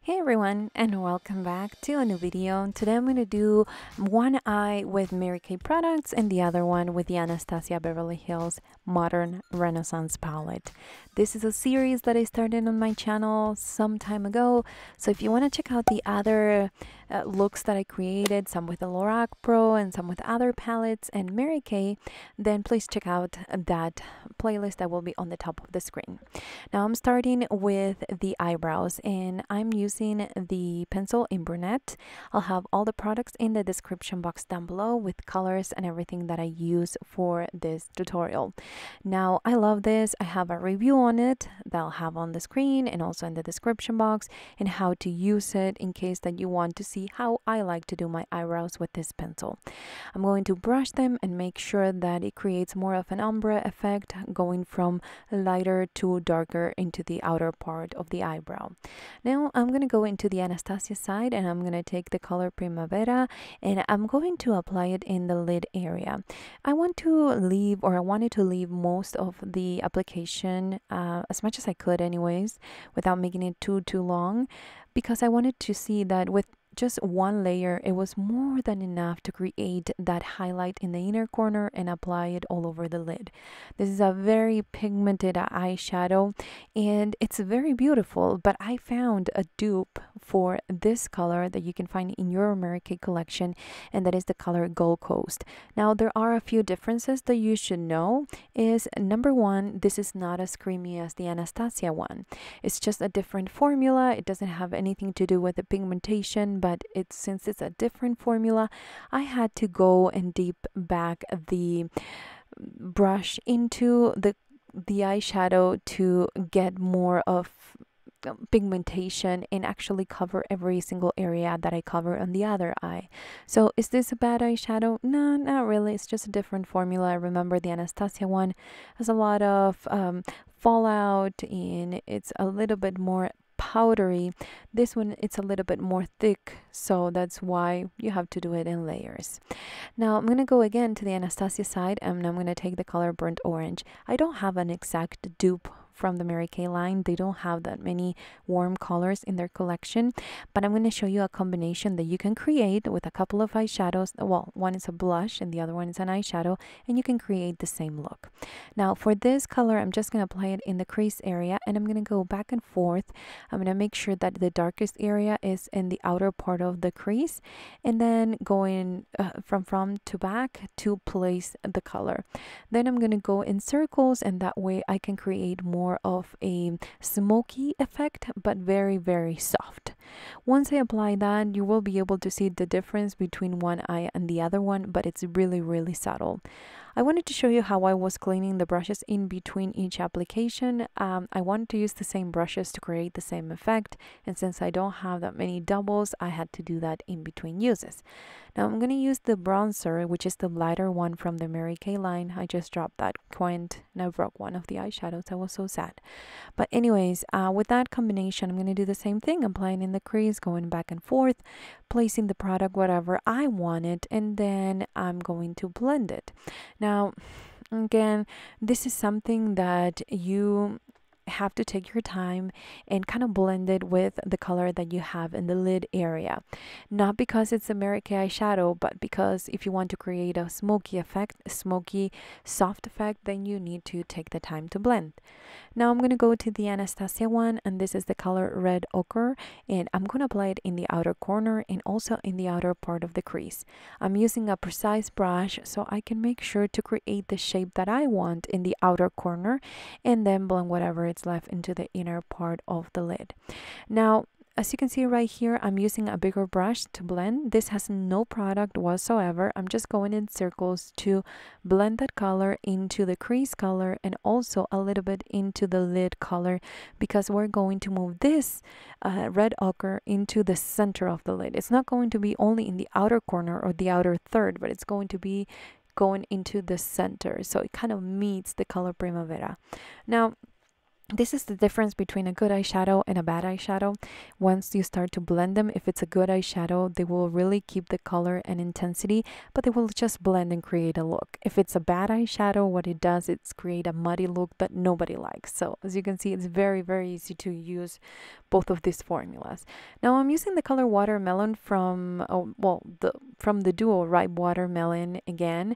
Hey everyone, and welcome back to a new video. Today I'm going to do one eye with Mary Kay products and the other one with the Anastassia Beverly Hills Modern Renaissance palette. This is a series that I started on my channel some time ago, so if you want to check out the other looks that I created, some with the Lorac Pro and some with other palettes and Mary Kay, then please check out that playlist that will be on the top of the screen. Now I'm starting with the eyebrows and I'm using the pencil in Brunette. I'll have all the products in the description box down below with colors and everything that I use for this tutorial. Now I love this. I have a review on it that I'll have on the screen and also in the description box, and how to use it in case that you want to see how I like to do my eyebrows with this pencil. I'm going to brush them and make sure that it creates more of an ombre effect, going from lighter to darker into the outer part of the eyebrow. Now I'm going to go into the Anastassia side and I'm going to take the color Primavera and I'm going to apply it in the lid area. I wanted to leave most of the application as much as I could anyways, without making it too long, because I wanted to see that with just one layer it was more than enough to create that highlight in the inner corner and apply it all over the lid. This is a very pigmented eyeshadow and it's very beautiful, but I found a dupe for this color that you can find in your Mary Kay collection, and that is the color Gold Coast. Now there are a few differences that you should know. Is number one, this is not as creamy as the Anastassia one. It's just a different formula. It doesn't have anything to do with the pigmentation, but since it's a different formula, I had to go and dip back the brush into the eyeshadow to get more of pigmentation and actually cover every single area that I cover on the other eye. So is this a bad eyeshadow? No, not really. It's just a different formula. I remember the Anastassia one has a lot of fallout and it's a little bit more powdery. This one, it's a little bit more thick, so that's why you have to do it in layers. Now I'm gonna go again to the Anastassia side and I'm gonna take the color Burnt Orange. I don't have an exact dupe from the Mary Kay line. They don't have that many warm colors in their collection, but I'm going to show you a combination that you can create with a couple of eyeshadows. Well, one is a blush and the other one is an eyeshadow, and you can create the same look. Now for this color, I'm just going to apply it in the crease area and I'm going to go back and forth. I'm going to make sure that the darkest area is in the outer part of the crease, and then going from front to back to place the color. Then I'm going to go in circles, and that way I can create more of a smoky effect, but very soft. Once I apply that, you will be able to see the difference between one eye and the other one, but it's really subtle. I wanted to show you how I was cleaning the brushes in between each application. I wanted to use the same brushes to create the same effect, and since I don't have that many doubles, I had to do that in between uses. Now I'm going to use the bronzer, which is the lighter one from the Mary Kay line. I just dropped that quint and I broke one of the eyeshadows. I was so sad. But anyways, with that combination, I'm going to do the same thing, applying in the crease, going back and forth, placing the product whatever I wanted, and then I'm going to blend it. Now, again, this is something that you have to take your time and kind of blend it with the color that you have in the lid area. Not because it's a Mary Kay eyeshadow, but because if you want to create a smoky effect, a smoky soft effect, then you need to take the time to blend. Now I'm going to go to the Anastassia one, and this is the color Red Ochre, and I'm going to apply it in the outer corner and also in the outer part of the crease. I'm using a precise brush so I can make sure to create the shape that I want in the outer corner, and then blend whatever it's left into the inner part of the lid. Now, as you can see right here, I'm using a bigger brush to blend. This has no product whatsoever. I'm just going in circles to blend that color into the crease color and also a little bit into the lid color, because we're going to move this red ochre into the center of the lid. It's not going to be only in the outer corner or the outer third, but it's going to be going into the center, so it kind of meets the color Primavera. Now, this is the difference between a good eyeshadow and a bad eyeshadow. Once you start to blend them, if it's a good eyeshadow, they will really keep the color and intensity, but they will just blend and create a look. If it's a bad eyeshadow, what it does is create a muddy look that nobody likes. So as you can see, it's very easy to use both of these formulas. Now I'm using the color Watermelon from, from the duo Ripe Watermelon again,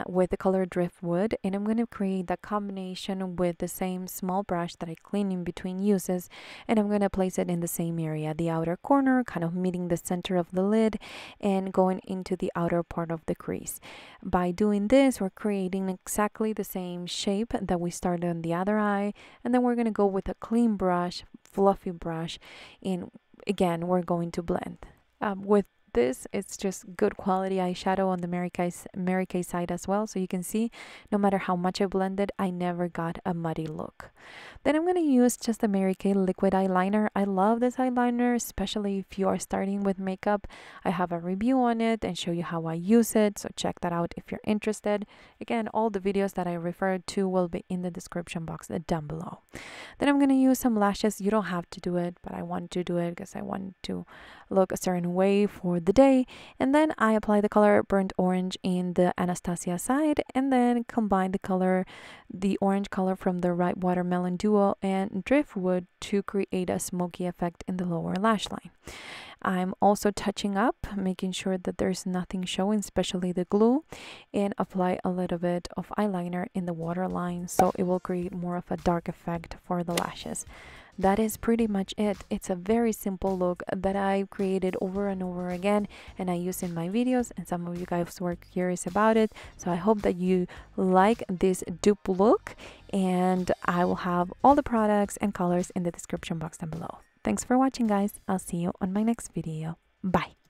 with the color Driftwood, and I'm going to create that combination with the same small brush that I clean in between uses, and I'm going to place it in the same area, the outer corner, kind of meeting the center of the lid and going into the outer part of the crease. By doing this, we're creating exactly the same shape that we started on the other eye, and then we're going to go with a clean brush, fluffy brush, and again we're going to blend. With this, it's just good quality eyeshadow on the Mary Kay side as well, so you can see no matter how much I blended, I never got a muddy look. Then I'm going to use just the Mary Kay liquid eyeliner. I love this eyeliner, especially if you are starting with makeup. I have a review on it and show you how I use it, so check that out if you're interested. Again, all the videos that I referred to will be in the description box down below. Then I'm going to use some lashes. You don't have to do it, but I want to do it because I want to look a certain way for the day. And then I apply the color Burnt Orange in the Anastassia side, and then combine the orange color from the Ripe Watermelon Duo and Driftwood to create a smoky effect in the lower lash line. I'm also touching up, making sure that there's nothing showing, especially the glue, and apply a little bit of eyeliner in the waterline so it will create more of a dark effect for the lashes. That is pretty much it. It's a very simple look that I've created over and over again, and I use in my videos, and some of you guys were curious about it. So I hope that you like this dupe look, and I will have all the products and colors in the description box down below. Thanks for watching, guys. I'll see you on my next video. Bye.